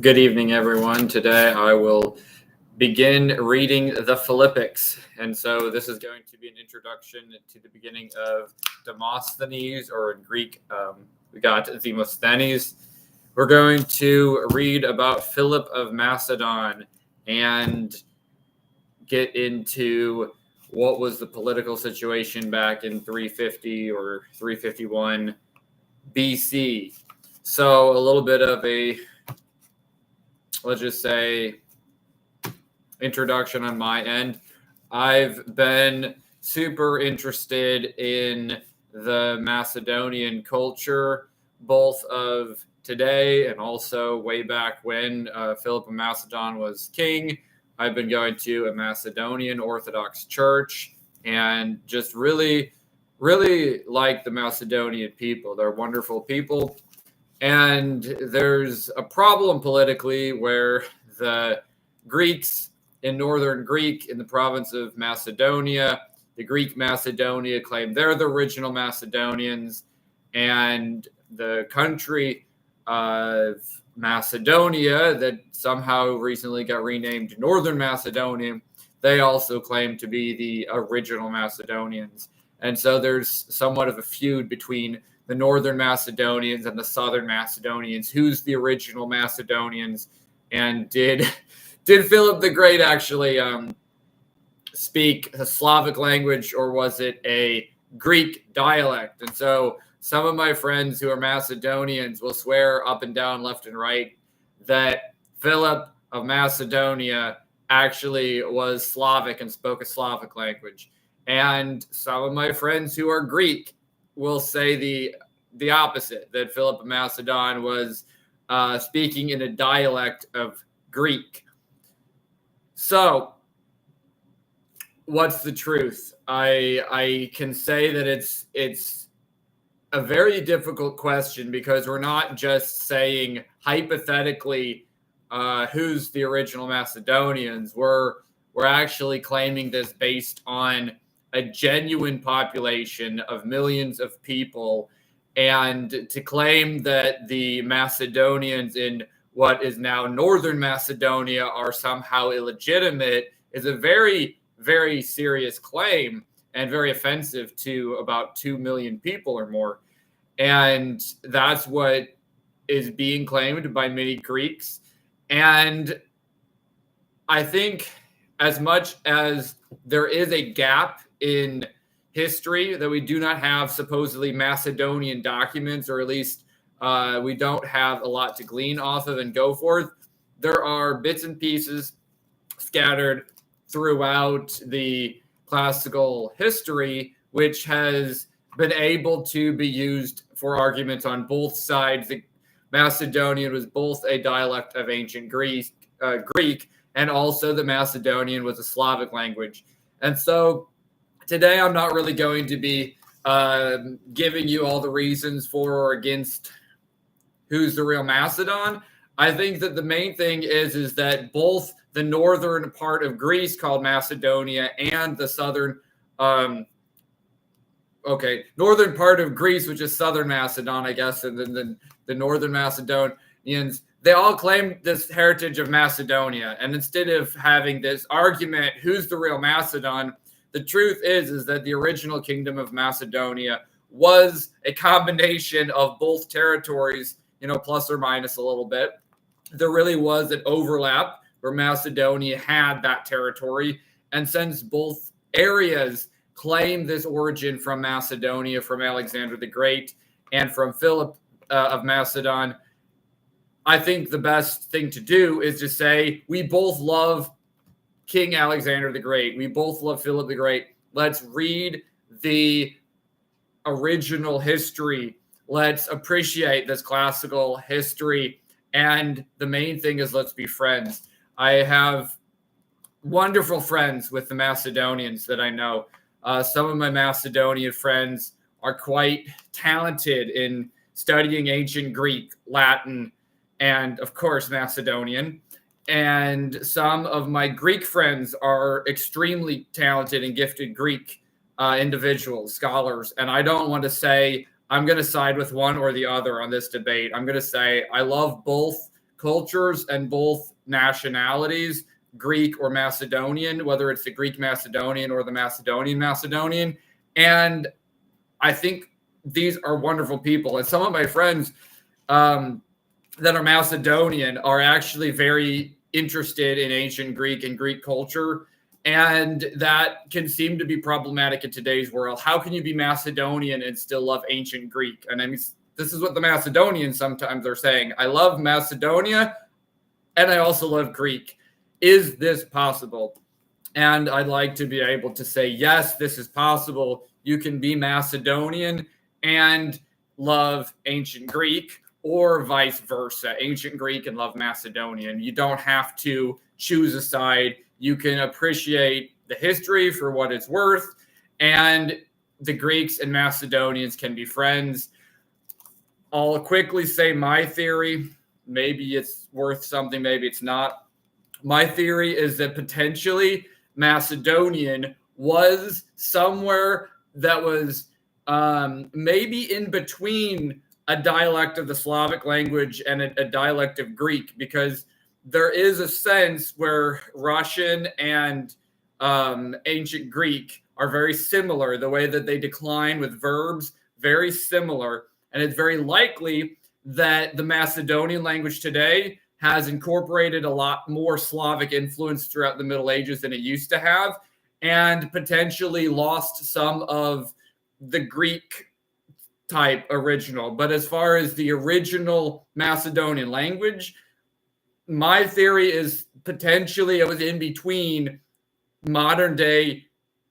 Good evening, everyone. Today I will begin reading the Philippics. And so this is going to be an introduction to the beginning of Demosthenes, or in Greek, we got Demosthenes. We're going to read about Philip of Macedon and get into what was the political situation back in 350 or 351 BC. So a little bit of a, let's just say, introduction on my end. I've been super interested in the Macedonian culture, both of today and also way back when Philip of Macedon was king. I've been going to a Macedonian Orthodox church and just really like the Macedonian people. They're wonderful people. And there's a problem politically where the Greeks in northern Greek in the province of Macedonia, the Greek Macedonia claim they're the original Macedonians, and the country of Macedonia that somehow recently got renamed Northern Macedonia, they also claim to be the original Macedonians. And so there's somewhat of a feud between the Northern Macedonians and the Southern Macedonians. Who's the original Macedonians? And did Philip the Great actually speak a Slavic language, or was it a Greek dialect? And so some of my friends who are Macedonians will swear up and down, left and right, that Philip of Macedonia actually was Slavic and spoke a Slavic language. And some of my friends who are Greek will say the opposite, that Philip of Macedon was speaking in a dialect of Greek. So, what's the truth? I can say that it's a very difficult question, because we're not just saying hypothetically who's the original Macedonians. We're actually claiming this based on a genuine population of millions of people, and to claim that the Macedonians in what is now Northern Macedonia are somehow illegitimate is a very, very serious claim, and very offensive to about 2 million people or more. And that's what is being claimed by many Greeks. And I think, as much as there is a gap in history, that we do not have supposedly Macedonian documents, or at least we don't have a lot to glean off of and go forth, there are bits and pieces scattered throughout the classical history, which has been able to be used for arguments on both sides. The Macedonian was both a dialect of ancient Greek, and also the Macedonian was a Slavic language. And so today I'm not really going to be giving you all the reasons for or against who's the real Macedon. I think that the main thing is that both the northern part of Greece, called Macedonia, and the southern northern part of Greece, which is southern Macedon, I guess, and then the northern Macedonians, they all claim this heritage of Macedonia. And instead of having this argument, who's the real Macedon, the truth is that the original kingdom of Macedonia was a combination of both territories, plus or minus a little bit. There really was an overlap where Macedonia had that territory. And since both areas claim this origin from Macedonia, from Alexander the Great, and from Philip of Macedon, I think the best thing to do is to say, we both love King Alexander the Great. We both love Philip the Great. Let's read the original history. Let's appreciate this classical history. And the main thing is, let's be friends. I have wonderful friends with the Macedonians that I know. Some of my Macedonian friends are quite talented in studying ancient Greek, Latin, and of course, Macedonian. And some of my Greek friends are extremely talented and gifted Greek individuals, scholars. And I don't want to say I'm going to side with one or the other on this debate. I'm going to say I love both cultures and both nationalities, Greek or Macedonian, whether it's the Greek Macedonian or the Macedonian. And I think these are wonderful people. And some of my friends that are Macedonian are actually very interested in ancient Greek and Greek culture. And that can seem to be problematic in today's world. How can you be Macedonian and still love ancient Greek? And I mean, this is what the Macedonians sometimes are saying. I love Macedonia and I also love Greek. Is this possible? And I'd like to be able to say, yes, this is possible. You can be Macedonian and love ancient Greek, or vice versa, ancient Greek and love Macedonian. You don't have to choose a side. You can appreciate the history for what it's worth, and the Greeks and Macedonians can be friends. I'll quickly say my theory. Maybe it's worth something, maybe it's not. My theory is that potentially Macedonian was somewhere that was maybe in between a dialect of the Slavic language and a dialect of Greek, because there is a sense where Russian and ancient Greek are very similar. The way that they decline with verbs, very similar. And it's very likely that the Macedonian language today has incorporated a lot more Slavic influence throughout the Middle Ages than it used to have, and potentially lost some of the Greek type original. But as far as the original Macedonian language, my theory is potentially it was in between modern day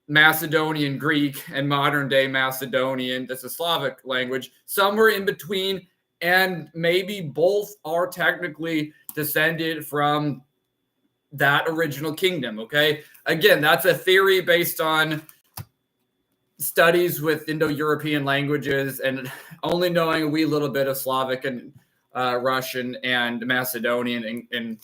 Macedonian Greek and modern day Macedonian, that's a Slavic language, somewhere in between, and maybe both are technically descended from that original kingdom. Okay, again, that's a theory based on studies with Indo-European languages and only knowing a wee little bit of Slavic and Russian and Macedonian, and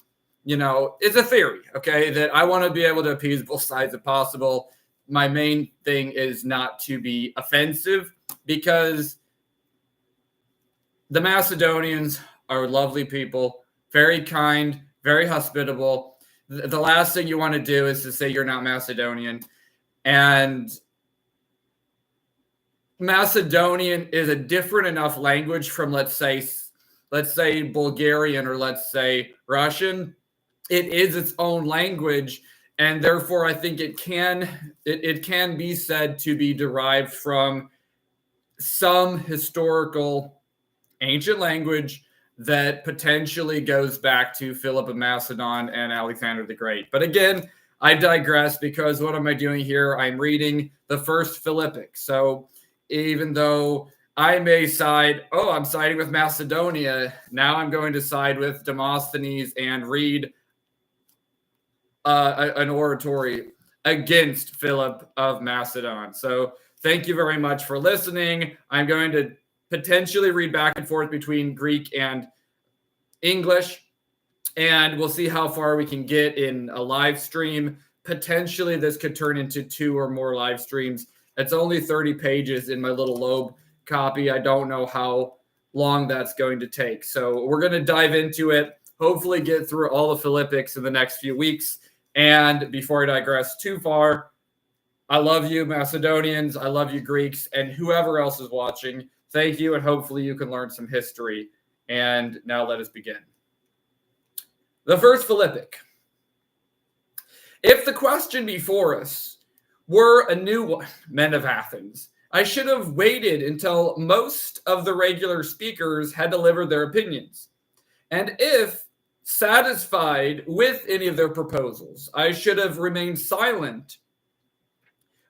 you know, it's a theory, okay, that I want to be able to appease both sides if possible. My main thing is not to be offensive, because the Macedonians are lovely people, very kind, very hospitable. The last thing you want to do is to say you're not Macedonian. And Macedonian is a different enough language from, let's say Bulgarian, or let's say Russian. It is its own language, and therefore I think it can be said to be derived from some historical ancient language that potentially goes back to Philip of Macedon and Alexander the Great. But again, I digress, because what am I doing here? I'm reading the first Philippic. So even though I may side, I'm siding with Macedonia, now I'm going to side with Demosthenes and read an oratory against Philip of Macedon. So thank you very much for listening. I'm going to potentially read back and forth between Greek and English, and we'll see how far we can get in a live stream. Potentially this could turn into 2 or more live streams. It's only 30 pages in my little Loeb copy. I don't know how long that's going to take. So we're going to dive into it, hopefully get through all the Philippics in the next few weeks. And before I digress too far, I love you, Macedonians. I love you, Greeks, and whoever else is watching. Thank you, and hopefully you can learn some history. And now let us begin. The first Philippic. If the question before us were a new one, men of Athens, I should have waited until most of the regular speakers had delivered their opinions. And if satisfied with any of their proposals, I should have remained silent.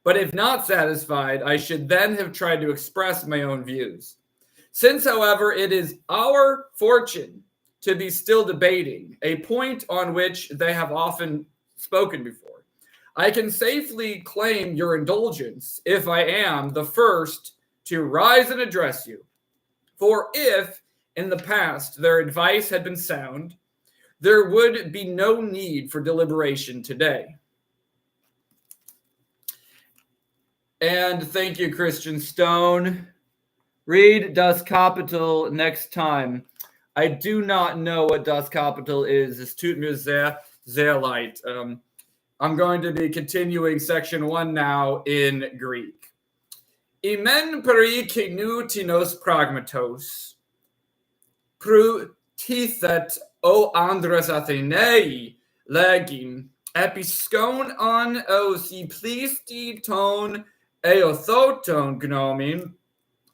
But if not satisfied, I should then have tried to express my own views. Since, however, it is our fortune to be still debating, a point on which they have often spoken before, I can safely claim your indulgence if I am the first to rise and address you. For if, in the past, their advice had been sound, there would be no need for deliberation today. And thank you, Christian Stone. Read Das Kapital next time. I do not know what Das Kapital is. Es tut mir sehr, sehr leid. I'm going to be continuing section 1 now in Greek. Imen peri kenutinos pragmatos, prutithet o andres Athenei legim, episkon on os plisti ton eothoton gnomin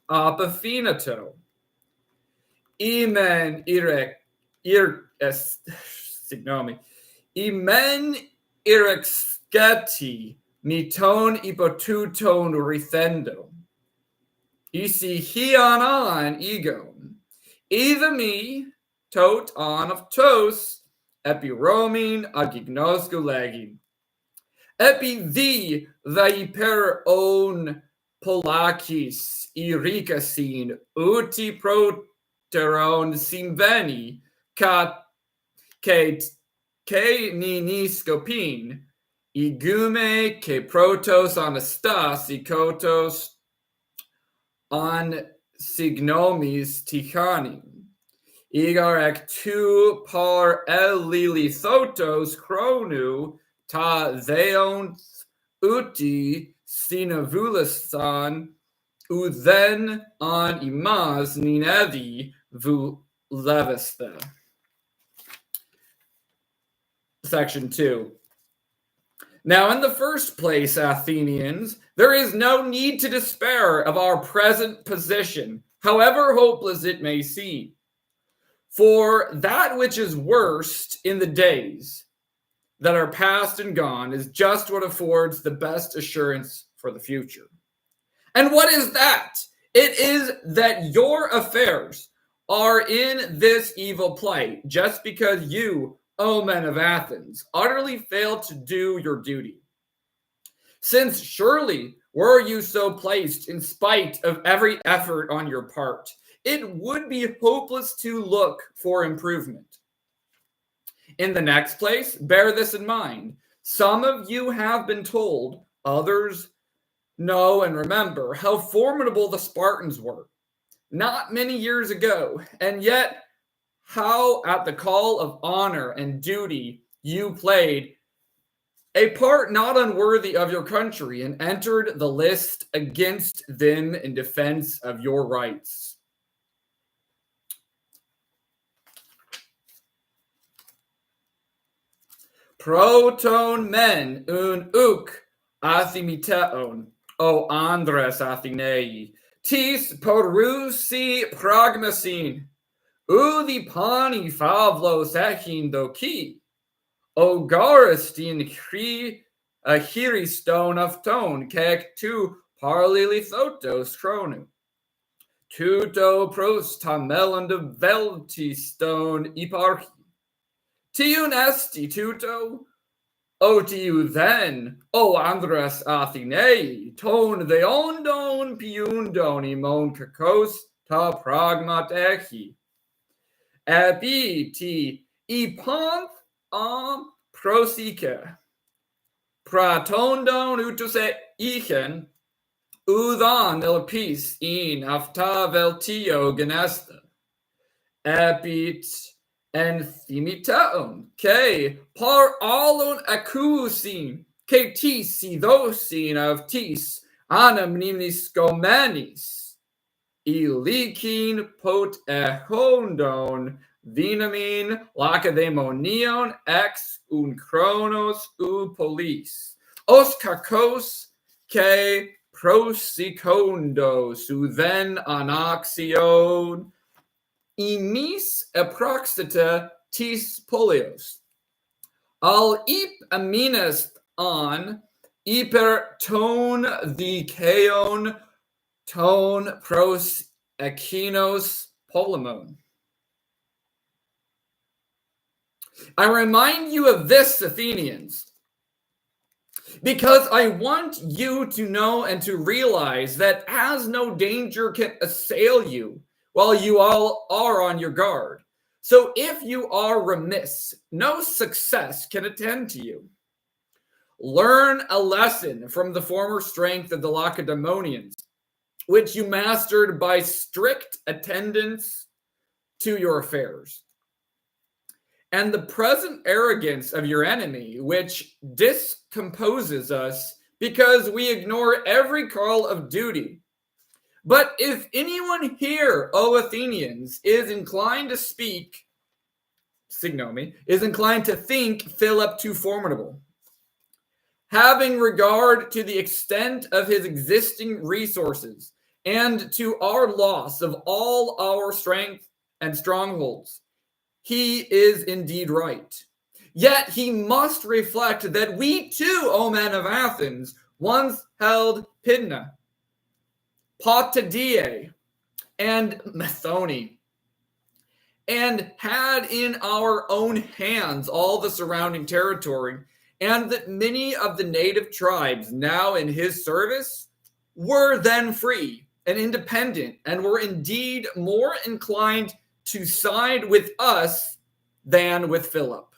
apaphinato. Imen irexgeti miton ipotuton rithendo. Isi hianan egon. Either me, tot on of tos, epiromin agignosco legim. Epi thee per on polakis irikasin uti proteron simveni kat ke niniskopin igume ke protos anastas ikotos on signomis tichanim. Igar ek tu par elilithotos chronu ta theonth uti sinavulastan uthen on imas ninevi vu levestha. Section 2. Now, in the first place, Athenians, there is no need to despair of our present position, however hopeless it may seem. For that which is worst in the days that are past and gone is just what affords the best assurance for the future. And what is that? It is that your affairs are in this evil plight just because you, O men of Athens, utterly failed to do your duty. Since surely were you so placed in spite of every effort on your part, it would be hopeless to look for improvement. In the next place, bear this in mind. Some of you have been told, others know and remember how formidable the Spartans were not many years ago, and yet how at the call of honor and duty you played a part not unworthy of your country and entered the list against them in defense of your rights. Proton men un uk athimiteon, o andres Athenei, tis porusi pragmasin, udi pani favlos echin doki, o garistin chiriston of ton, kek tu parlilithotos chronu, tuto pros tamelon de veltiston eparchi. Tiun esti tuto, o tiu then, o andres Athenei, ton theondon piundon imon kakos ta pragmat echi. Epi ti ipanth prosike, pratondon utus ichen, udon elpis in afta veltio genesta. Epit enthymitaon, ke par alon acousin, ke tis idosin of tis anamnimis gomenis, ilikin pot ehondon vinamin lacedemonion ex un chronos u polis, os kakos ke prosikondos u then anaxion, imis eproxita tis polios, al ip aminest on hyper ton dikeon ton pros echinos polemon. I remind you of this, Athenians, because I want you to know and to realize that as no danger can assail you while you all are on your guard, so if you are remiss, no success can attend to you. Learn a lesson from the former strength of the Lacedaemonians, which you mastered by strict attendance to your affairs. And the present arrogance of your enemy, which discomposes us because we ignore every call of duty. But if anyone here, O Athenians, is inclined to speak, signomi, is inclined to think Philip too formidable, having regard to the extent of his existing resources and to our loss of all our strength and strongholds, he is indeed right. Yet he must reflect that we too, O men of Athens, once held Pydna, Potidea, and Methone, and had in our own hands all the surrounding territory, and that many of the native tribes now in his service were then free and independent, and were indeed more inclined to side with us than with Philip.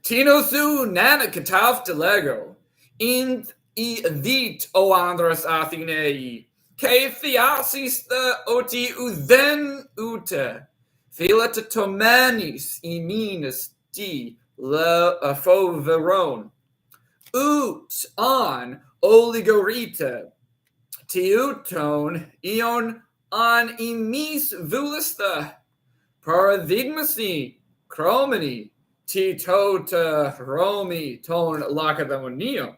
Tinosu nanakataf delego, in edit o andras Athenei, ke theasis the oti uden ute, philatatomanis iminis di le foveron, ut on oligorita, Teuton ion on emis vulista, paradigmasi, chromini, titota romi ton lacedamonio,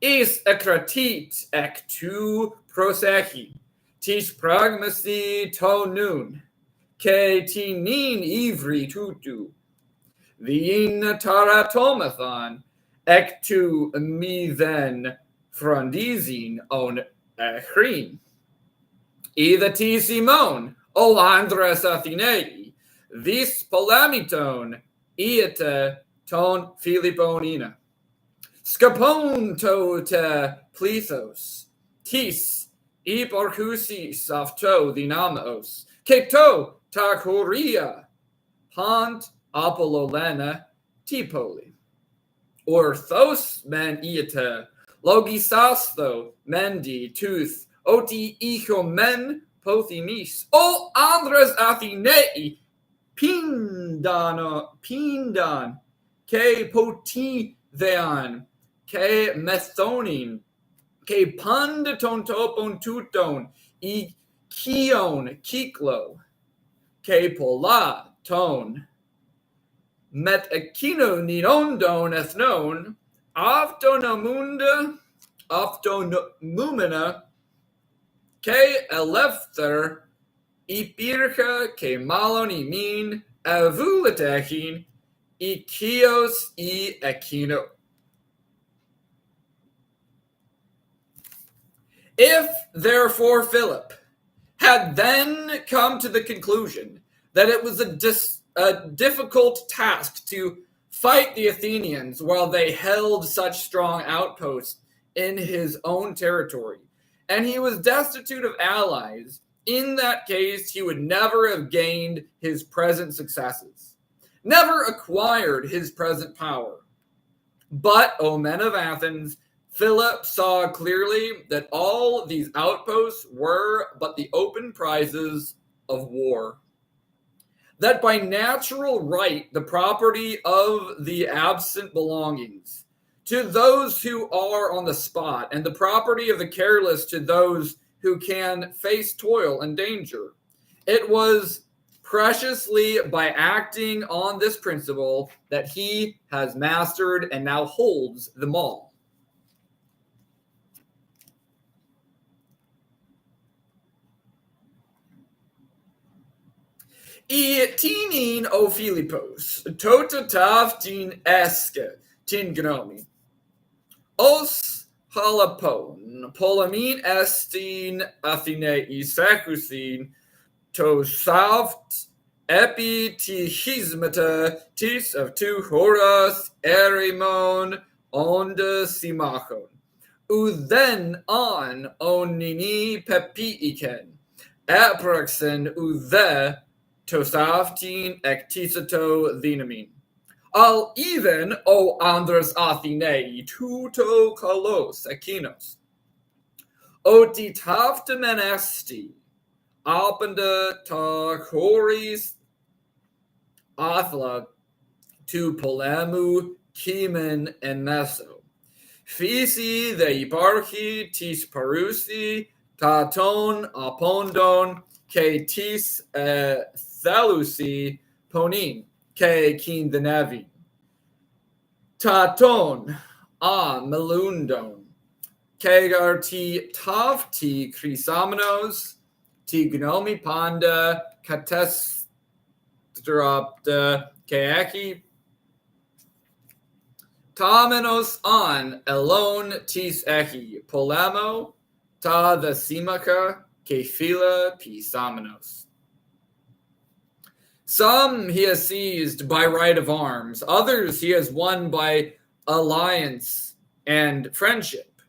is ekratit ec tu prosechi, tis pragmasi tonun, ke tinin ivri tutu, vien taratomathon, ec tu mi then frondizin on echrin. Either ti Simon, o Andres Athenei, vis polamiton, iete ton Philipponina. Scapon to te plethos, tis iporcusis afto dynamos, kekto ta choria, hant apololena tipoli. Orthos men iete, logisastho mendi tooth, oti icho men pothimis. O andres Athenei, pindan, ke potithean, ke methonin, ke pandaton topon tuton, e kion kiklo, ke pola ton, met ekino nidondon ethnon, aftonomunda, aftonomumena, ke elefther, ipircha, ke malon imin, avulatechin, ikios e ekino. If, therefore, Philip had then come to the conclusion that it was a difficult task to fight the Athenians while they held such strong outposts in his own territory, and he was destitute of allies, in that case he would never have gained his present successes, never acquired his present power. But, O men of Athens, Philip saw clearly that all these outposts were but the open prizes of war, that by natural right the property of the absent belongings to those who are on the spot, and the property of the careless to those who can face toil and danger. It was preciously by acting on this principle that he has mastered and now holds them all. Tinin o Philippos, tota taftin esque, tin gnomi. Os halapon, polamin estin Athenei secusin, to saft epi tichismata tis of tu horas erimon onda simachon. Then on onini pepiiken, apraxen uthe tosaftin ectisato dinamin. Al even, O andros Athenei, tuto kalos ekinos. Oti taftamen esti, apenda ta choris athla tu polemu kimen en meso. Fisi the iparchi tis parusi ta ton apondon ke tis thelusi ponin ke kin the navi. Ta ton a melundon kegar ti tav ti chrysamenos ti gnomi panda katestropta keaki tamenos on elon tis echi polemo ta the simaka kefila pisamenos. Some he has seized by right of arms, others he has won by alliance and friendship.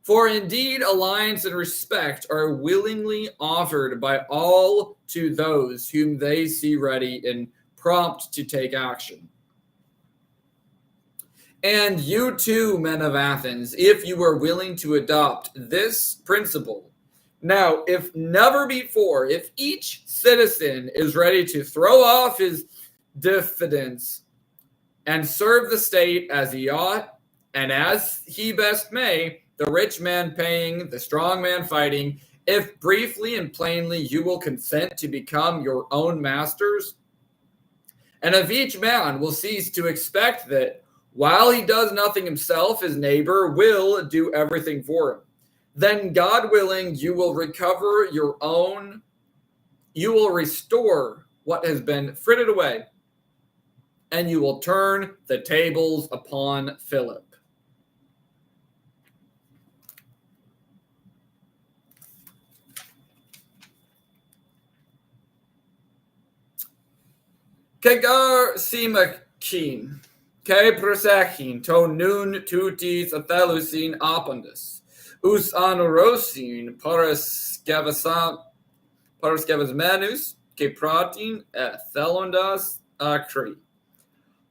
For indeed, alliance and respect are willingly offered by all to those whom they see ready and prompt to take action. And you too, men of Athens, if you are willing to adopt this principle, now, if never before, if each citizen is ready to throw off his diffidence and serve the state as he ought and as he best may, the rich man paying, the strong man fighting, if briefly and plainly you will consent to become your own masters, and if each man will cease to expect that while he does nothing himself, his neighbor will do everything for him, then God willing, you will recover your own, you will restore what has been frittered away, and you will turn the tables upon Philip. Kegar simakin, ke prosakin, to nun tutis athelusin apondus. Us anorosin parascevasmanus ke pratin thelondas akri.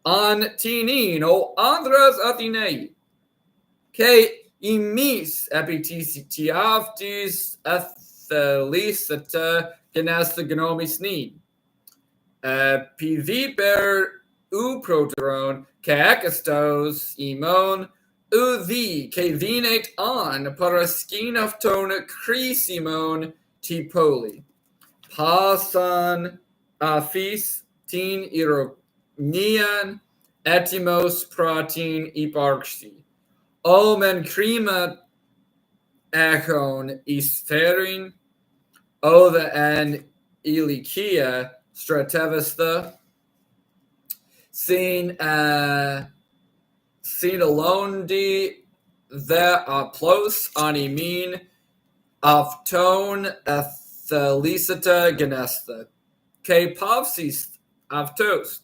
An tinin o andras athenei ke imis epititiaftis athelisata genasta gnomis nin. Piviper uproteron ke ekastos imon uthi ke vinet on paraskinafton krisimon tipoli. Pasan afis tin ironian etimos pratin iparxi. Omen crima echon isferin o the an ilikia stratevista sin alondi the aplos animin afton athelisata genesta ke pavsis aftos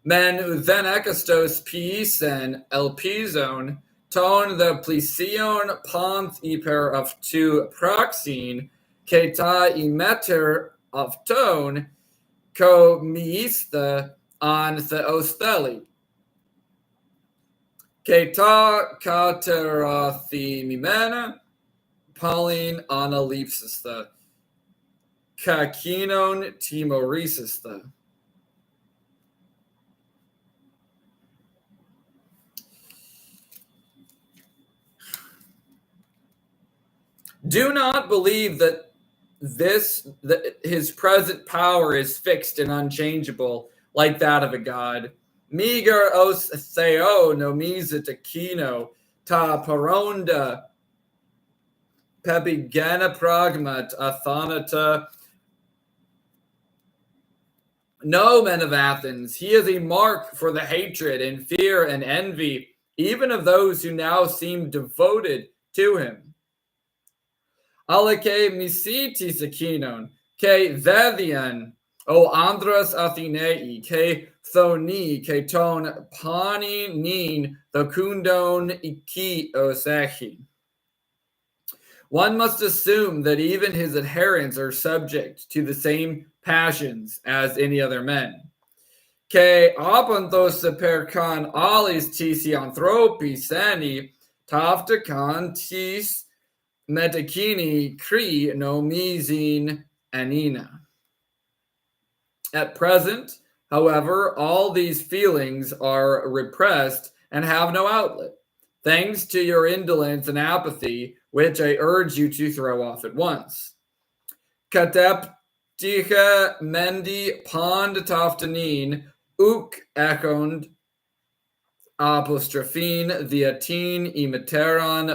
men then ekastos pisen elpizon ton the plesion ponth hyper of two proxine ke ta emeter of tone ko miista on the osteli. Ke ta katerathi mimena Pauline analipsista. Kakinon timorisista. Do not believe that his present power is fixed and unchangeable like that of a god. Meager os theo nomisa takino ta paronda pebigana pragmat athanata. No, men of Athens, he is a mark for the hatred and fear and envy, even of those who now seem devoted to him. Aleke misiti sakinon, ke vethian, o andras athenei, ke thoni, ke ton pani nin, the kundon iki osechi. One must assume that even his adherents are subject to the same passions as any other men. Ke apanthos per kan alis tisi anthropi sani, tafta kantis metakini kri nomizin anina. At present, however, all these feelings are repressed and have no outlet, thanks to your indolence and apathy, which I urge you to throw off at once. Katepticha mendi pond taftanin uk ekond apostrophin diatin imiteron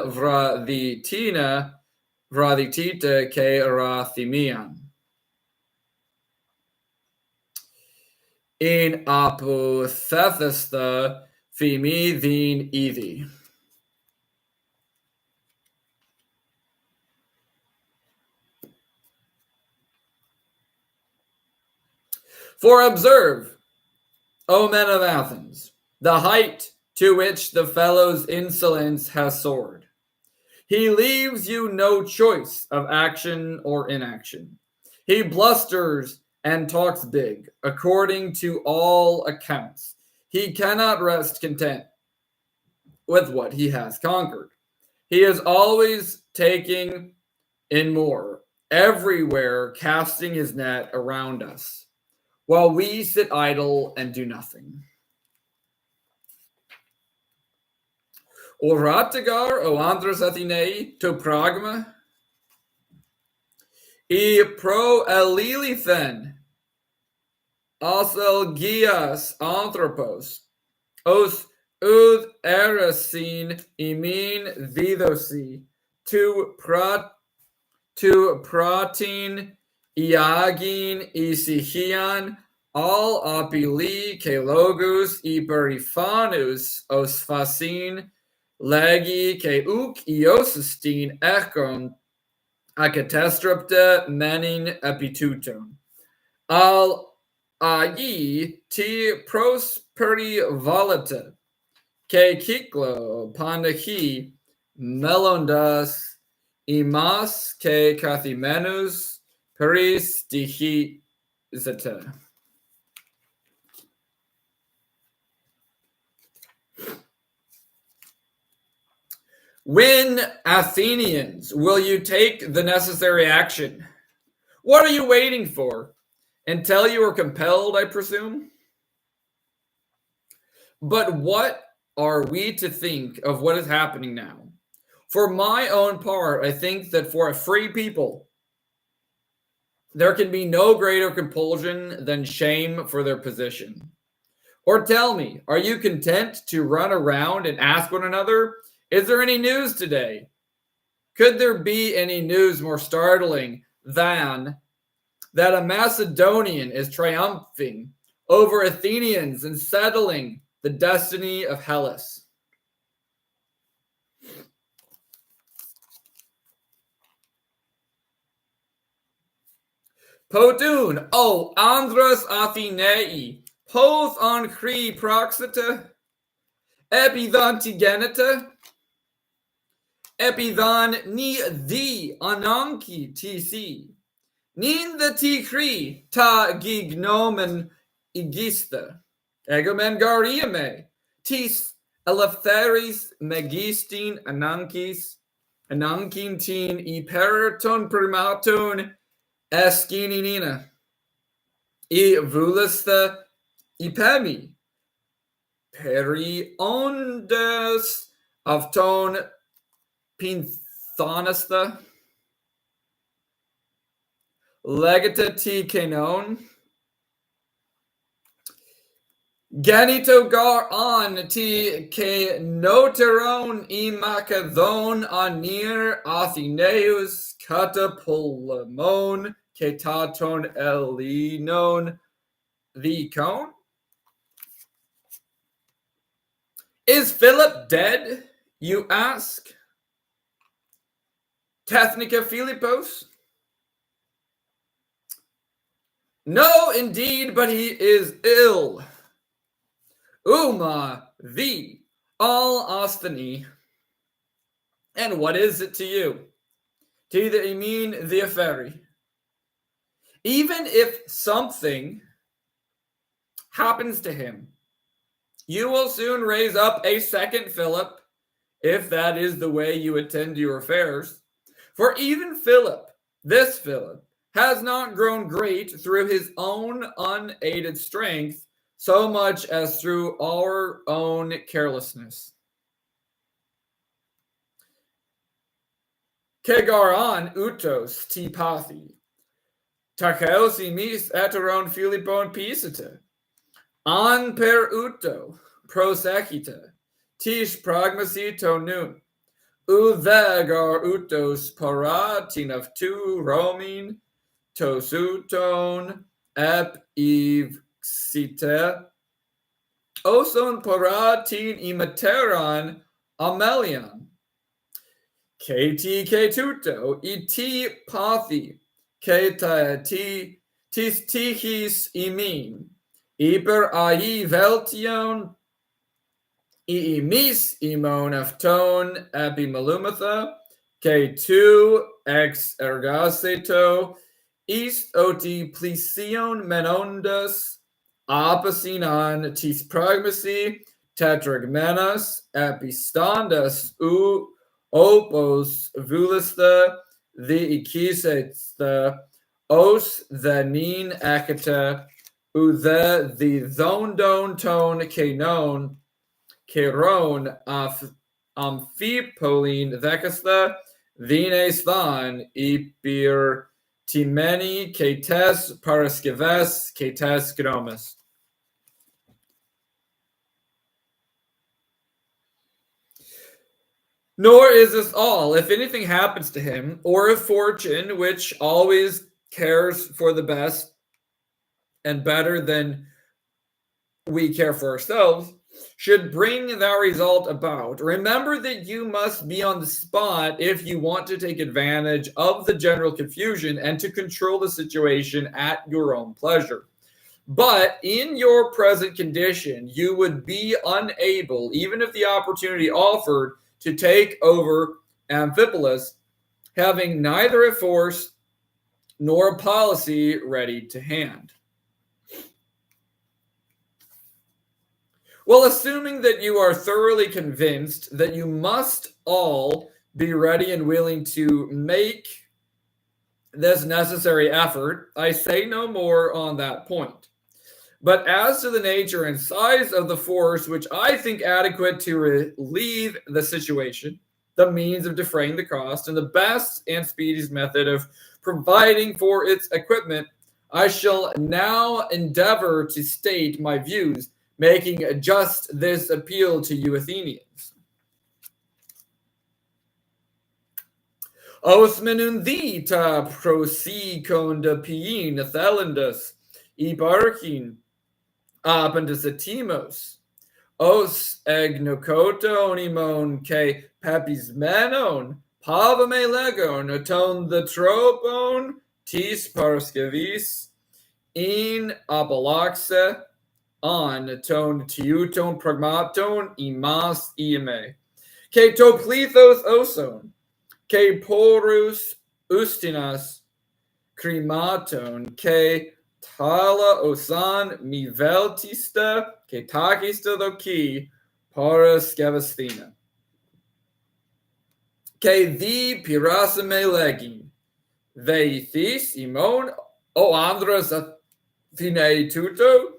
vraditita ke rathimian. In apothethista fimi thin ethi. For observe, O men of Athens, the height to which the fellow's insolence has soared. He leaves you no choice of action or inaction. He blusters and talks big, according to all accounts. He cannot rest content with what he has conquered. He is always taking in more, everywhere casting his net around us, while we sit idle and do nothing. Oratagar o andros Athenei to pragma, e pro elilithen, aselgias anthropos, os ud erasin imin vidosi, to pratin iagin isichian, all apili kelogus iperifanus os fasin, legi ke uk iosistin ekon akatestrapta menin epituton. Al agi ti prosperi volata ke kiklo pandachi melondas imas ke kathimenus peris dihi zeta. When, Athenians, will you take the necessary action? What are you waiting for? Until you are compelled, I presume? But what are we to think of what is happening now? For my own part, I think that for a free people, there can be no greater compulsion than shame for their position. Or tell me, are you content to run around and ask one another, is there any news today? Could there be any news more startling than that a Macedonian is triumphing over Athenians and settling the destiny of Hellas? Potun, o andros Athenei, poth on kri proxita, epidhan tigenita, epidhan ni the ananki tc, nin the tikri ta gignomen igista, egomen gariame, tis eleftheris megistin anankin tin iperaton primaton eskinina, e vulista ipemi, peri ondes avton pinthonista, legata ti kenon, genito gar on ti ke noteron imakadon anir Atheneus catapulmon ketaton elinon the cone. Is Philip dead, you ask? Technica Philippos? No, indeed, but he is ill. Uma thee, all Osthony. And what is it to you? To the Emin the Affairi. Even if something happens to him, you will soon raise up a second Philip, if that is the way you attend to your affairs. For even Philip, this Philip, has not grown great through his own unaided strength, so much as through our own carelessness. Kegaran utos ti pathi, takaos imis eteron Philippon pisita, an per uto prosecita, tish pragmasi tonun, uvegar utos paratin of tu romin, tosuton ep ivxite, oson paratin imateran amelian, kt ketuto iti pathi, keta ti tihis imin, hyper ai veltion imis imon afton epimalumatha, K2 ex ergaceto, east oti plision menondas, apasinan tis pragmasi, tetragmenas, epistandas u opos vulista, the ikiseta, os the nin akata, u the thondon ton kenon, keron amphipolin thekasta, vines than ipir timeni ketes paraskives ketes gnomes. Nor is this all. If anything happens to him, or if fortune, which always cares for the best and better than we care for ourselves, should bring that result about, remember that you must be on the spot if you want to take advantage of the general confusion and to control the situation at your own pleasure. But in your present condition, you would be unable, even if the opportunity offered, to take over Amphipolis, having neither a force nor a policy ready to hand. Well, assuming that you are thoroughly convinced that you must all be ready and willing to make this necessary effort, I say no more on that point. But as to the nature and size of the force which I think adequate to relieve the situation, the means of defraying the cost, and the best and speediest method of providing for its equipment, I shall now endeavor to state my views, making just this appeal to you Athenians. Os menun ta proseconda pien thalendas ibarkin apendisatimos, os egnokoto onimon ke papismenon, pavame legon, aton the tropon, tis paraskevis, in apalaxe, on ton tiuton pragmaton, imas iame, ke toplithos oson, ke porus ustinas, krimaton, ke tala osan mi veltista ke takista doki paras gavasthina. Ke the pirasame legin, veithis imon o andras athene tuto.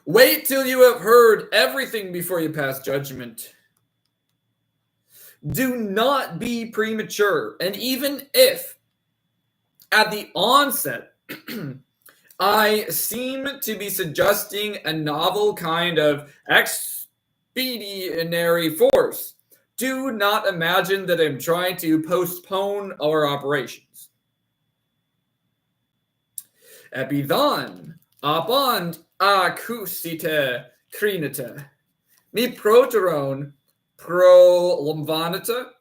Wait till you have heard everything before you pass judgment. Do not be premature, and even if at the onset I seem to be suggesting a novel kind of expeditionary force, do not imagine that I'm trying to postpone our operations. Epidhan apand acousite crinita, mi proteron pro lomvanita,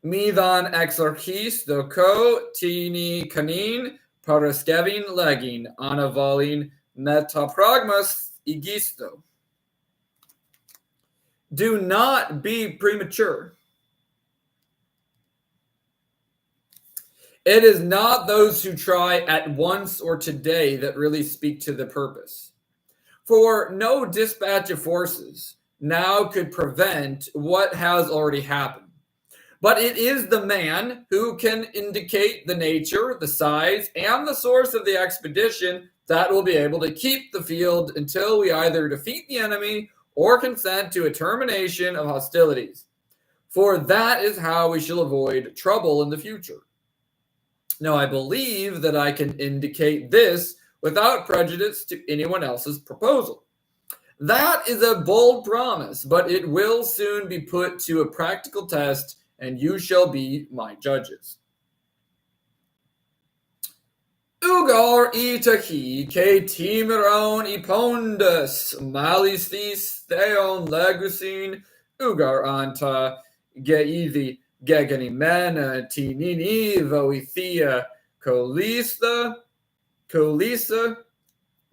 Midan exarchis doko tini canin paraskevin legin anavalin metapragmas igisto. Do not be premature. It is not those who try at once or today that really speak to the purpose. For no dispatch of forces, now could prevent what has already happened. But it is the man who can indicate the nature, the size, and the source of the expedition that will be able to keep the field until we either defeat the enemy or consent to a termination of hostilities. For that is how we shall avoid trouble in the future. Now, I believe that I can indicate this without prejudice to anyone else's proposal. That is a bold promise, but it will soon be put to a practical test, and you shall be my judges. Ugar itachi ke timeron ipondas malistis theon legusin ugar anta geithi geganimena tinini voithia colisa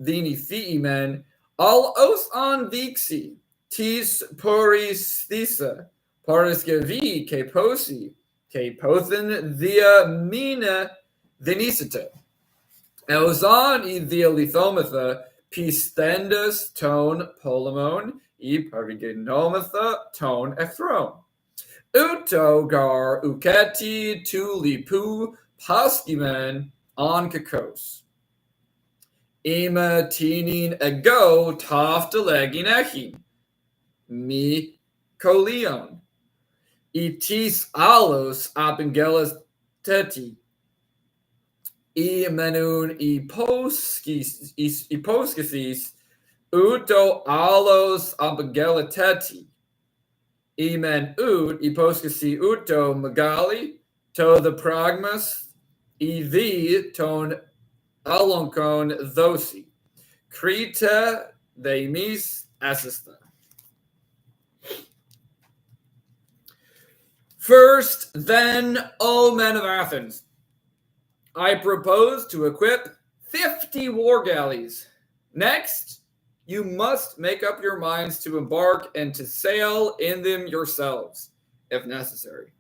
dini theimen all os on vixi tis poris thisa pariskevi ke posi ke pothen thea mina thenisita Elzon I theolithomatha pistendus ton polemon I parigenomatha ton ethron. Uto gar uketi tulipu paskimen on kakos. Ima tinin ego taftalegin echin. Mi colion. Itis alos apengelas teti. I menun iposkasis uto alos abagelateti. Imen ut iposkasi uto magali to the pragmas ivi ton alonkon thosi. Krita demis assista. First, then, O men of Athens, I propose to equip 50 war galleys. Next, you must make up your minds to embark and to sail in them yourselves, if necessary.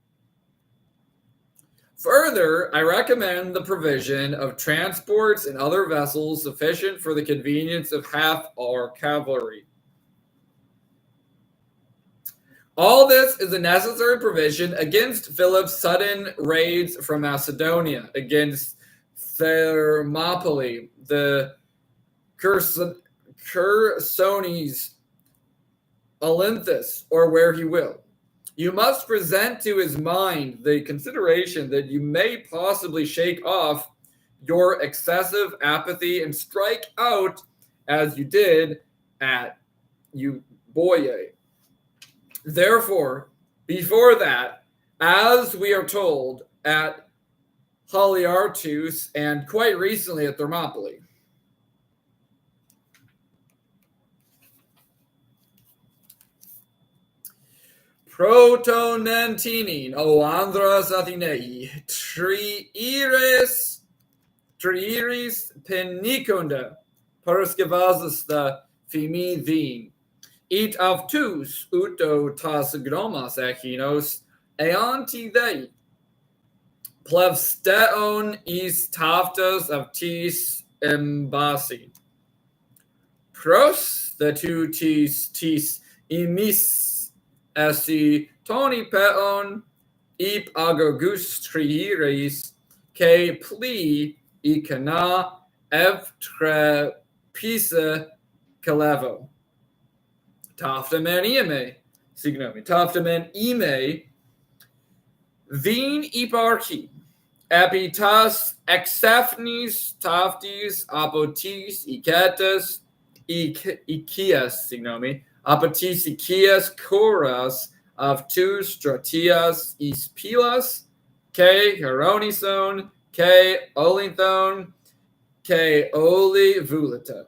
Further, I recommend the provision of transports and other vessels sufficient for the convenience of half our cavalry. All this is a necessary provision against Philip's sudden raids from Macedonia, against Thermopylae, the Chersonese, Olynthus, or where he will. You must present to his mind the consideration that you may possibly shake off your excessive apathy and strike out as you did at Euboea. Therefore, before that, as we are told at Haliartus and quite recently at Thermopylae, Protonentinin o andras Athenei triiris peniconda parskevazasta fimi thine. It avtus uto tas gnomas echinos eanti dei. Plevsteon is taftas of tis embasi. Pros the two tis imis esi toni peon ip agogus triiris ke pli ikana evtre pisa calevo. Taftamen ime, signomi, taftamen ime, vin iparchi, epitas exephnis taftis apotis iketas, ikias, signomi, apotis ikias choras of two stratias ispilas, ke heronison, ke olinthon, ke olivulata.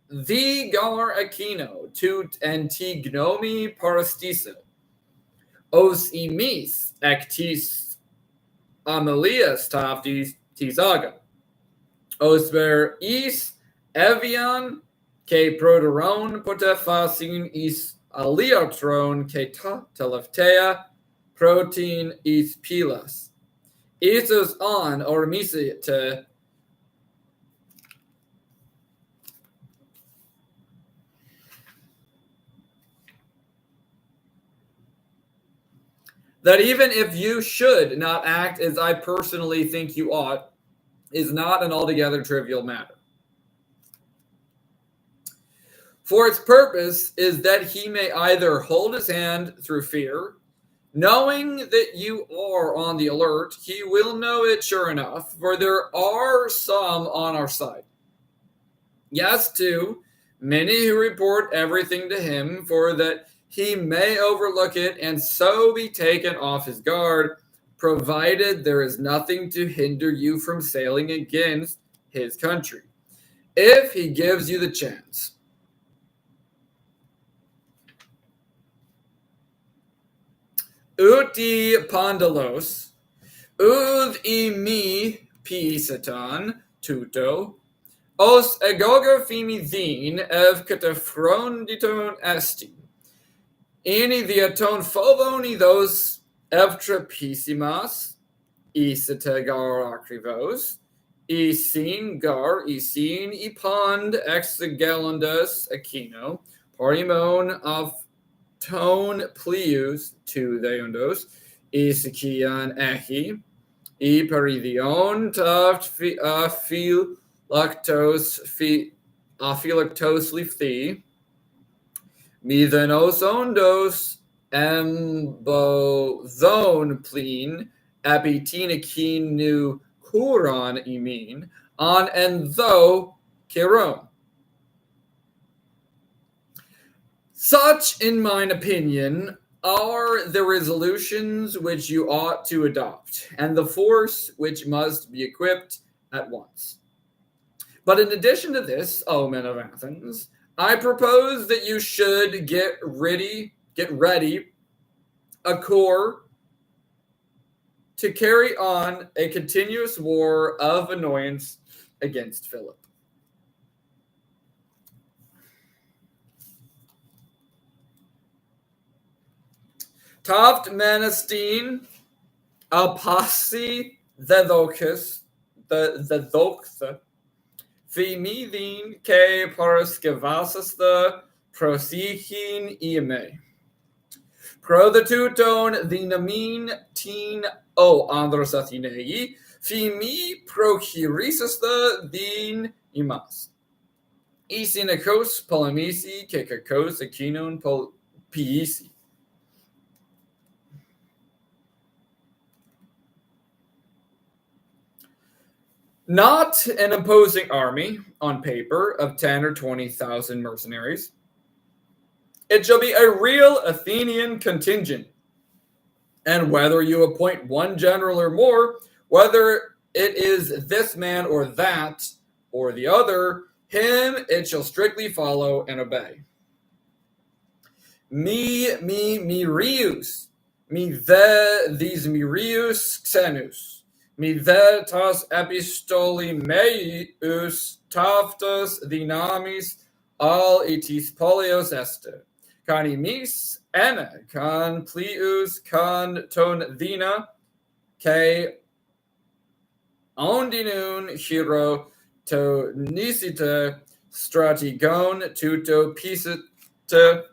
The gar aquino to antignomi parastisa. Os emis actis amelias taftis tisaga. Os ver is evian ke proteron potefasin is aliotron ke teleftea protein is pilas. Isos on or misite that even if you should not act as I personally think you ought, is not an altogether trivial matter. For its purpose is that he may either hold his hand through fear, knowing that you are on the alert, he will know it sure enough, for there are some on our side. Yes, too, many who report everything to him, for that he may overlook it and so be taken off his guard, provided there is nothing to hinder you from sailing against his country, if he gives you the chance. Uti pandalos, ud imi pisatan tuto, os agogo femidin ev catafronditon esti, ini diaton phoboni thos evtrapisimas, isatagar akrivos, isin ipond exagalundas aquino, parimon of ton plius to theondos, isikian echi, iperidion taft philactos lifthi, mithenos ondos embozon plin, apitinakin nu kuron imin, on entho keron. Such, in mine opinion, are the resolutions which you ought to adopt, and the force which must be equipped at once. But in addition to this, O men of Athens, I propose that you should get ready a corps to carry on a continuous war of annoyance against Philip. Taft manastin apasi thedokis the femidin ke paraskevasasta prosikin iame. Pro the tuton dinamin tin o andros Athenei, fimi prochirisasta din imas. Isinakos polemisi ke kakos akinon piisi. Not an imposing army on paper of 10 or 20,000 mercenaries. It shall be a real Athenian contingent. And whether you appoint one general or more, whether it is this man or that or the other, him it shall strictly follow and obey. These Mirius xenus. Mi vetas epistoli meius taftas dinamis al itis polios este. Canimis ene can plius can ton dina ke ondinun hero to nisite stratigon tuto pisite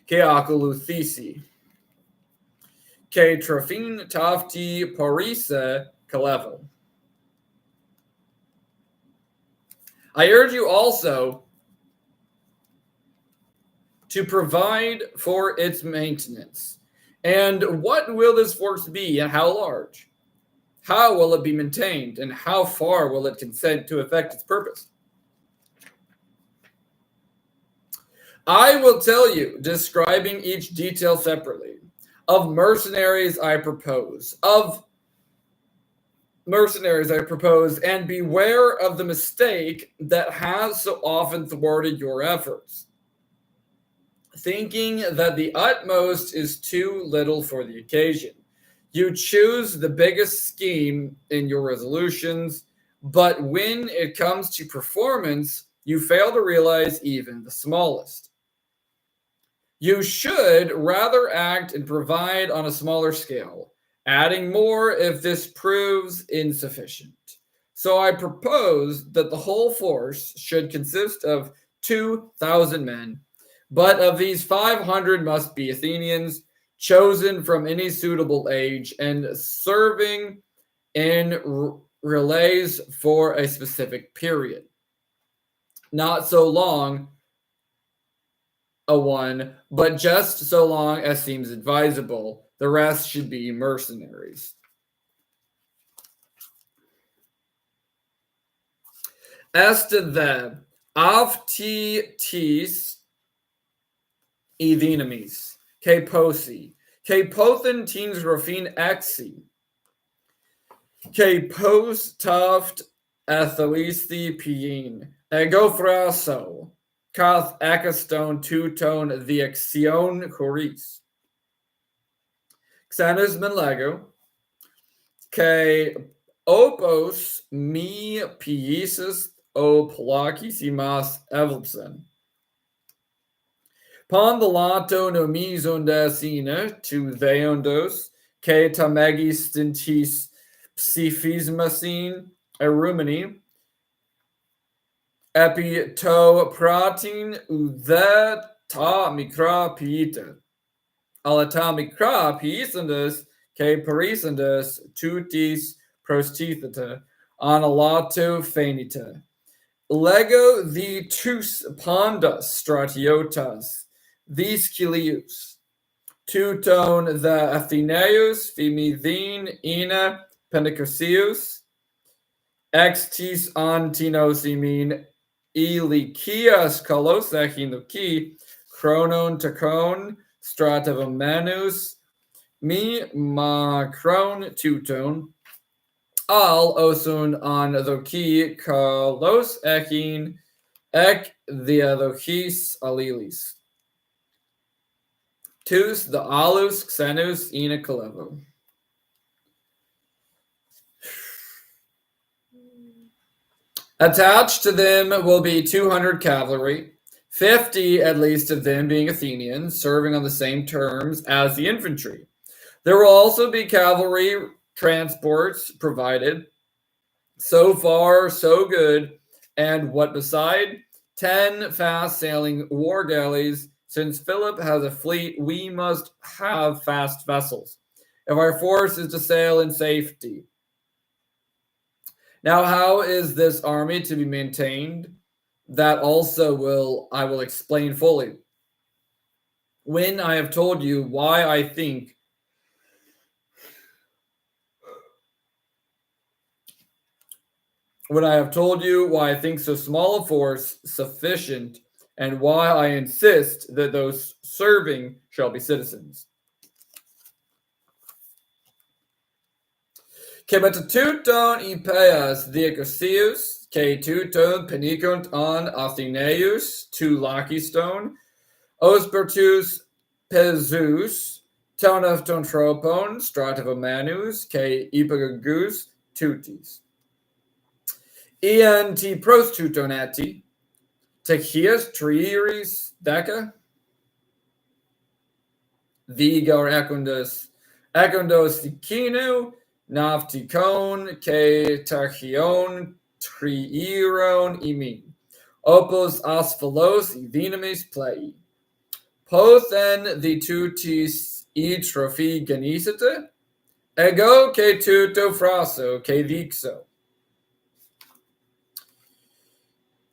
ke aculuthisi. Ke trofin tafti parise kalevo. I urge you also to provide for its maintenance. And what will this force be and how large? How will it be maintained and how far will it consent to effect its purpose? I will tell you, describing each detail separately. Of mercenaries I propose, and beware of the mistake that has so often thwarted your efforts, thinking that the utmost is too little for the occasion. You choose the biggest scheme in your resolutions, but when it comes to performance, you fail to realize even the smallest. You should rather act and provide on a smaller scale, adding more if this proves insufficient. So I propose that the whole force should consist of 2,000 men, but of these 500 must be Athenians, chosen from any suitable age, and serving in relays for a specific period. Not so long a one, but just so long as seems advisable. The rest should be mercenaries. Est the avtitis evenemis, ke posi, ke pothen teens rofin exi, ke post taft ethoisti pien, ego fraso, kath ekaston tuton the exion choris. Xanus menlego, ke opos mi piesis o plakisimas evelpsen. Pon the lato nomizondasina to theondos, ke tamegis stintis psiphismasin erumini, epi to pratin uthe ta mikra pieta. Alata mikra piesandus, ke parisandus tutis prostitheta, analato fenita. Lego the tus pondas stratiotas, these Kilius, tuton the Athenaeus, Phimidine ina Pentacosius, extis antinos imin Ilikias kalos echinoki, chronon takon, stratavomanus, mi macron tuton, al osun on doki kalos echin ek diadochis alilis. Tus the alus xenus ina kalevo. Attached to them will be 200 cavalry, 50 at least of them being Athenians, serving on the same terms as the infantry. There will also be cavalry transports provided. So far, so good. And what beside? 10 fast-sailing war galleys. Since Philip has a fleet, we must have fast vessels if our force is to sail in safety. Now, how is this army to be maintained? That also I will explain fully. When I have told you why I think so small a force sufficient, and why I insist that those serving shall be citizens. Ke metatuton ipeas diacosius, ke tuton penicunt on Athenaeus, tu lachiston, ospertus pezus, ton of tontropon, stratavomanus, ke ipagus tutis. Ian ti prostutonati, techias triiris deca, vigor ecundos dicinu, nafticon, ke tachion triiron imin, opus asphalos evenimis plei. Pothen the tutis e trophi genisita, ego ke tuto fraso ke vixo.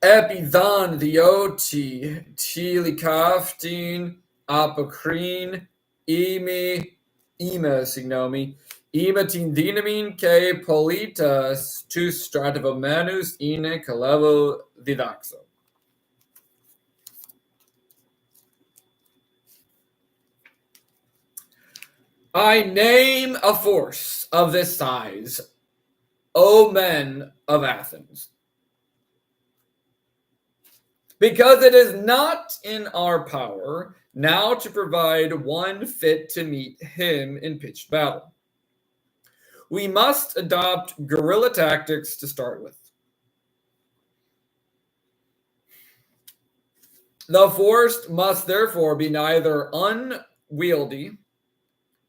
Epidhan theoti tilikaftin apokrin ema signomi ematin dinamin ke politas tu stratavomanus ine kalevo didaxo. I name a force of this size, O men of Athens, because it is not in our power now to provide one fit to meet him in pitched battle. We must adopt guerrilla tactics to start with. The force must therefore be neither unwieldy,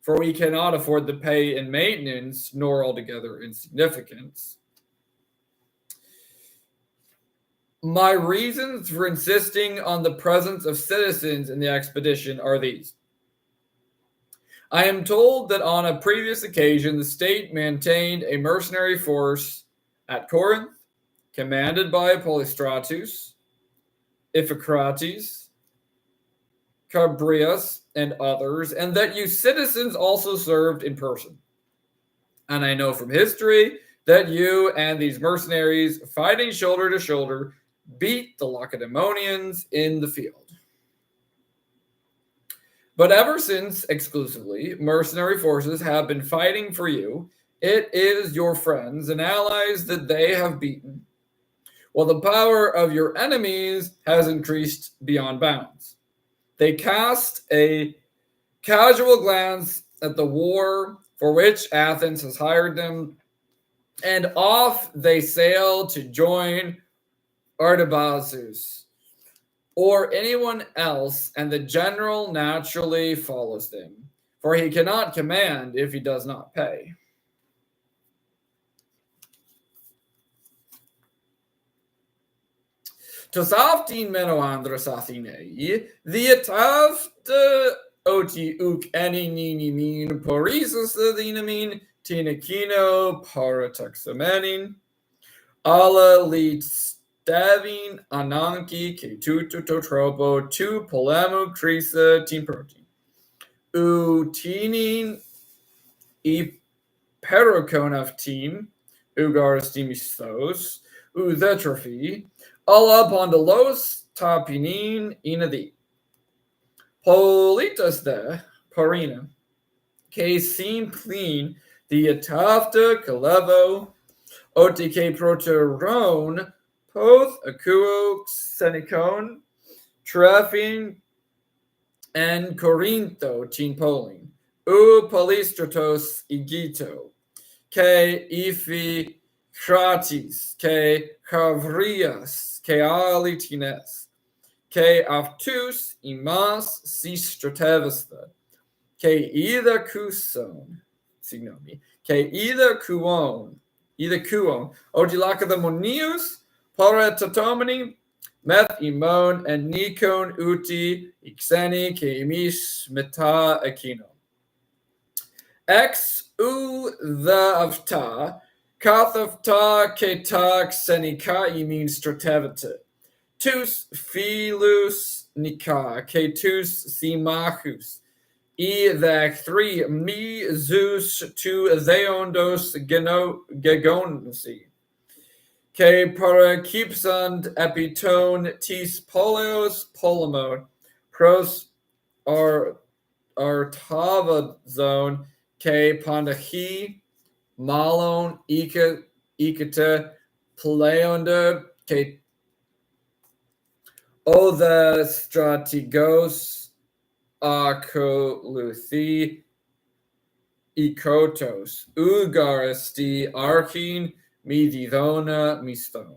for we cannot afford the pay and maintenance, nor altogether insignificant. My reasons for insisting on the presence of citizens in the expedition are these. I am told that on a previous occasion the state maintained a mercenary force at Corinth, commanded by Polystratus, Iphicrates, Cabrius, and others, and that you citizens also served in person. And I know from history that you and these mercenaries, fighting shoulder to shoulder, beat the Lacedaemonians in the field. But ever since, exclusively, mercenary forces have been fighting for you, it is your friends and allies that they have beaten, while the power of your enemies has increased beyond bounds. They cast a casual glance at the war for which Athens has hired them, and off they sail to join Artabazus or anyone else, and the general naturally follows them, for he cannot command if he does not pay. Tosaftin menoandros Athenei, diatavta oti uk eninimin porisus adinamin tinakino parataxamenin, ala stavin ananki ke tutotropo tu polemu crisa tin protein. Utinin e peroconaftin ugaristimithos uthetrophy alla pondolos tapinin inadi. Politas de parina ke sin clean the atafta calevo otike proteron poth akuo xenicon treffin and corintho tin polin polistratos igito ke ifi kratis ke chavrias ke alitines ke aftus imas sistratevasta ke either kuson signomi ke either kuon odilaka the monius paratatomani meth imon and nikon uti ixeni ke imis meta akino ex u the avta kathafta ketak senika imin stratevata tus filus nika ketus simachus thak 3 mi zeus tu theondos gegonsi ke parakipsand epiton tis poleos polemon pros artavazon ke pandachi malon ikata pleonda ke o the stratigos akoluthi ikotos ugaristi archin mididona miston.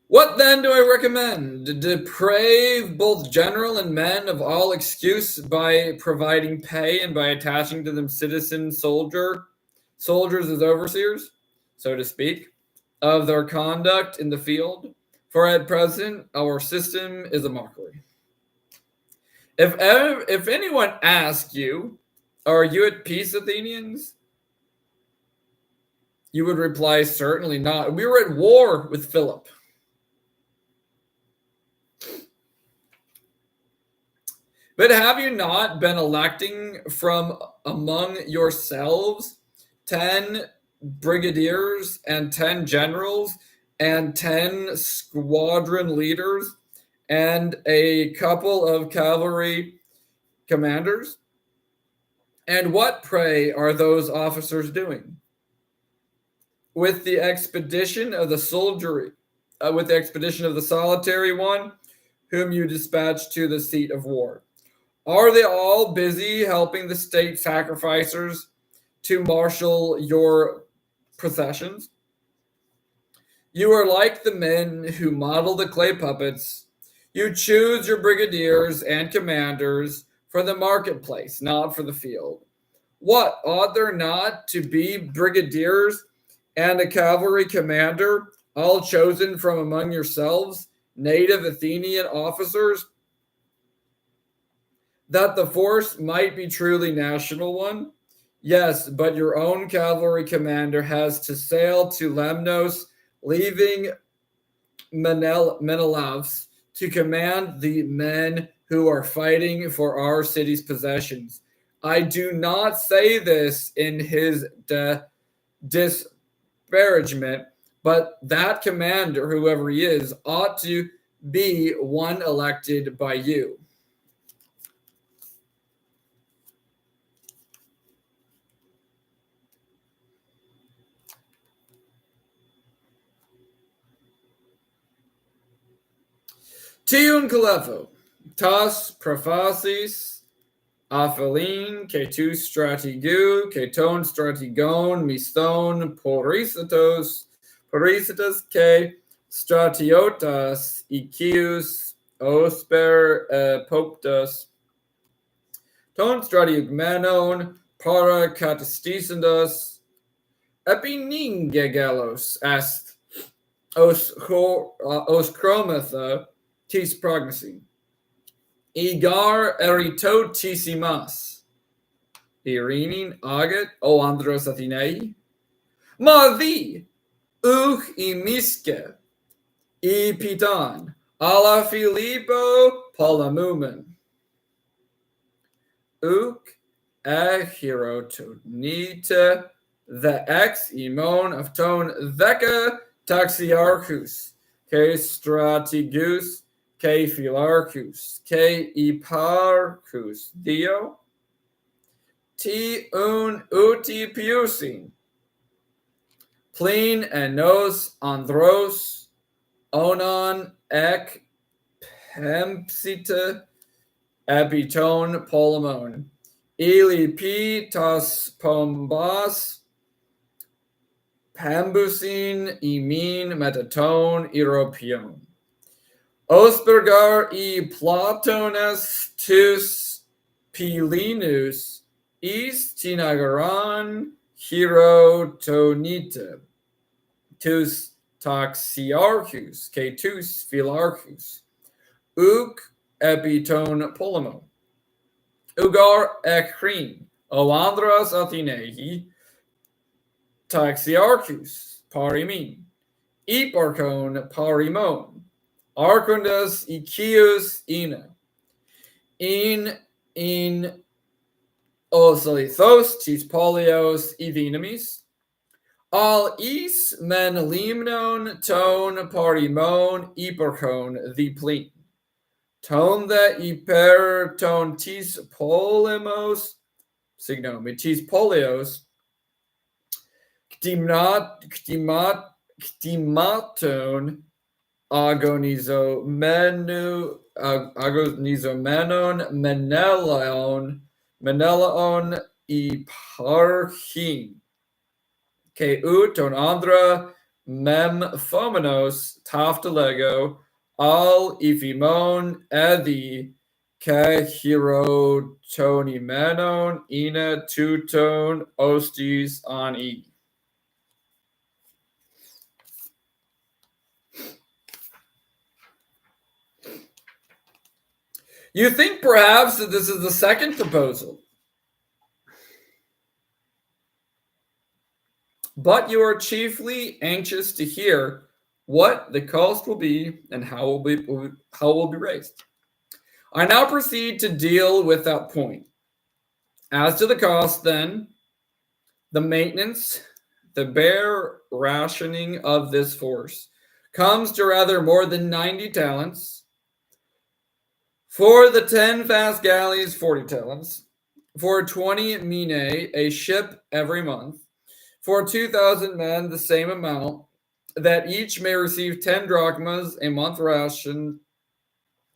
What then do I recommend? Deprave both general and men of all excuse by providing pay and by attaching to them soldiers as overseers, so to speak, of their conduct in the field. For at present, our system is a mockery. If anyone asks you, "Are you at peace, Athenians?" you would reply, "Certainly not. We were at war with Philip." But have you not been electing from among yourselves 10 brigadiers and 10 generals and 10 squadron leaders and a couple of cavalry commanders? And what, pray, are those officers doing? With the expedition of the soldiery, with the expedition of the solitary one, whom you dispatched to the seat of war. Are they all busy helping the state sacrificers to marshal your processions? You are like the men who model the clay puppets. You choose your brigadiers and commanders for the marketplace, not for the field. What, ought there not to be brigadiers and a cavalry commander, all chosen from among yourselves, native Athenian officers that the force might be truly national one? Yes, but your own cavalry commander has to sail to Lemnos, leaving Menelaus to command the men who are fighting for our city's possessions. I do not say this in his disparagement, but that commander, whoever he is, ought to be one elected by you. Tion Calepho, tas prophasis, aphelin, ke tu stratigou, ke ton stratigon, miston, poricitos, ke stratiotas, ikius, osper, poptas, ton stratiugmenon, para katastisendos, epiningegelos est, os chromatha, tis prognosy. Igar eritotisimas. Irinin agat o andros Athenai. Mavi imiske ipitan ala Filippo polamumen. Echirotonita the ex imon of ton theca taxiarchus, ke stratigus, ke philarchus, ke eparchus dio, ti un uti piusin, plin and nos andros, onon ek pempsita, epiton polemon, ili pi tas pombas, pambusin imin metaton Europeon. Ospergar e Platones tus Pilinus is tinagaran hierotonita tus taxiarchus ke tus philarchus uk epiton polemo ugar ekrin o andros Athenai taxiarchus parimin eparchon parimon archondas ikius ina in osolithos tis polios evenimis all is men limnon ton parimon eparchon the plin ton the hyperton tis polemos signum tis polios ktimaton agonizomenon menelaon eparchin ke ton andra mem fomenos taftalego al ephimon ethi ke hierotonimenon ina tuton ostis on e. You think perhaps that this is the second proposal, but you are chiefly anxious to hear what the cost will be and how it will be raised. I now proceed to deal with that point. As to the cost, then, the maintenance, the bare rationing of this force comes to rather more than 90 talents. For the 10 fast galleys, 40 talents. For 20 minae, a ship every month. For 2,000 men, the same amount, that each may receive 10 drachmas a month ration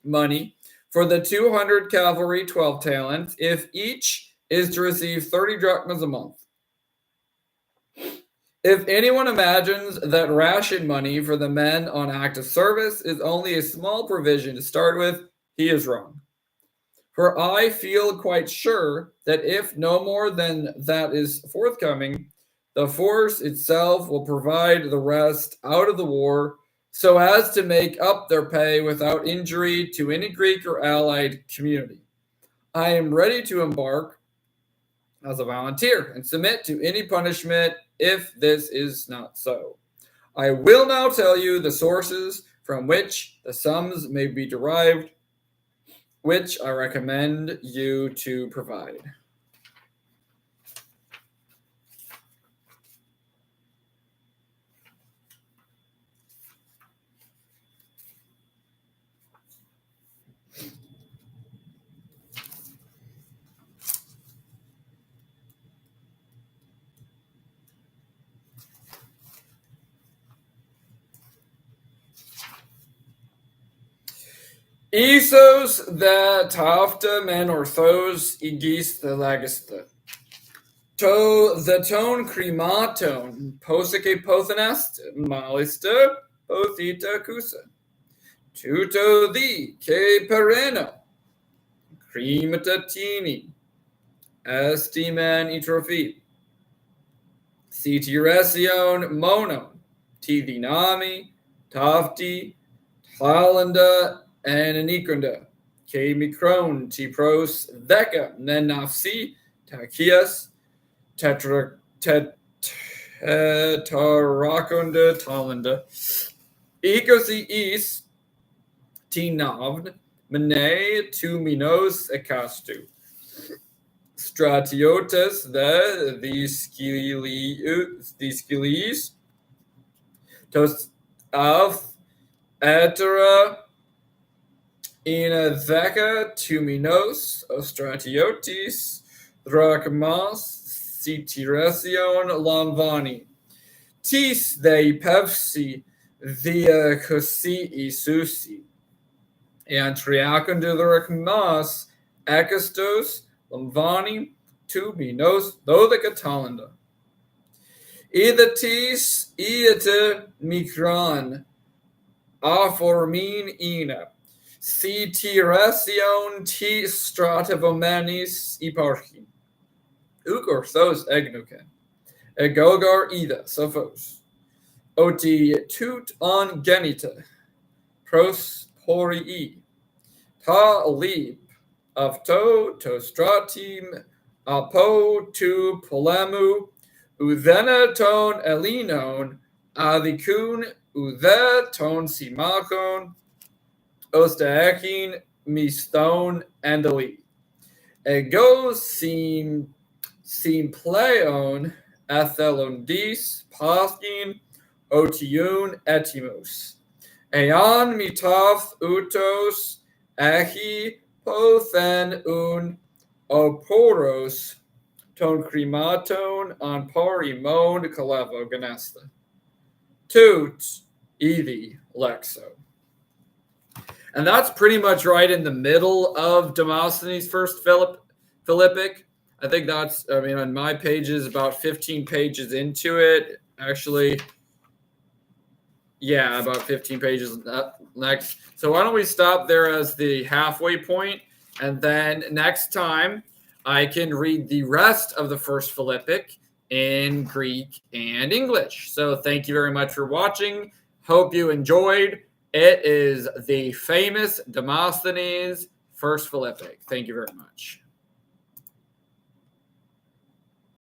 money. For the 200 cavalry, 12 talents, if each is to receive 30 drachmas a month. If anyone imagines that ration money for the men on active service is only a small provision to start with, he is wrong. For I feel quite sure that if no more than that is forthcoming, the force itself will provide the rest out of the war so as to make up their pay without injury to any Greek or allied community. I am ready to embark as a volunteer and submit to any punishment if this is not so. I will now tell you the sources from which the sums may be derived, which I recommend you to provide. Ίσως δε ταύτα μεν ορθώς ηγείς δε λέγεστε. Το δε των κριμάτων πόσα και πόθενεστε, μάλιστα ποθήτα ακούσα. Τούτο δι και περαίνω, κρίματα τίνη, έστι μεν η τροφή. Si tiresione monon, ti dinami, tafti, talenda, and anikonda, ke mikron, ti pros, deca, nen nafsi, takias, tetarakonda, talenda, ecosi is, ti navn, mene, tu minos, ecastu. Stratiotes these skilies, tos av etera in a theca tuminos ostratiotis drachmas sitiration lamvani tis they pevsi via cosi isusi and triaconda drachmas ekastos Lamvani tu minos dodeka talenda. Either tis iete mikron aformin ina. Si tiracion ti strativomenis eparchi. Ukorthos egnoken. Egogar ida sophos. Oti tut on genita. Prosporii. Ta lib. Avto to stratim apo tu polemu udena ton elinon adikun ude ton simakon ostaekin miston andali ego sim pleon athelondis paskin otiun etimos eon mitaf utos ahi Pothen un oporos ton crematon on parimon calevo ganesta. Tut evi lexo. And that's pretty much right in the middle of Demosthenes' first Philippic. I think that's, on my pages, about 15 pages into it. Actually, yeah, about 15 pages next. So why don't we stop there as the halfway point, and then next time I can read the rest of the first Philippic in Greek and English. So thank you very much for watching. Hope you enjoyed. It is the famous Demosthenes first Philippic. Thank you very much.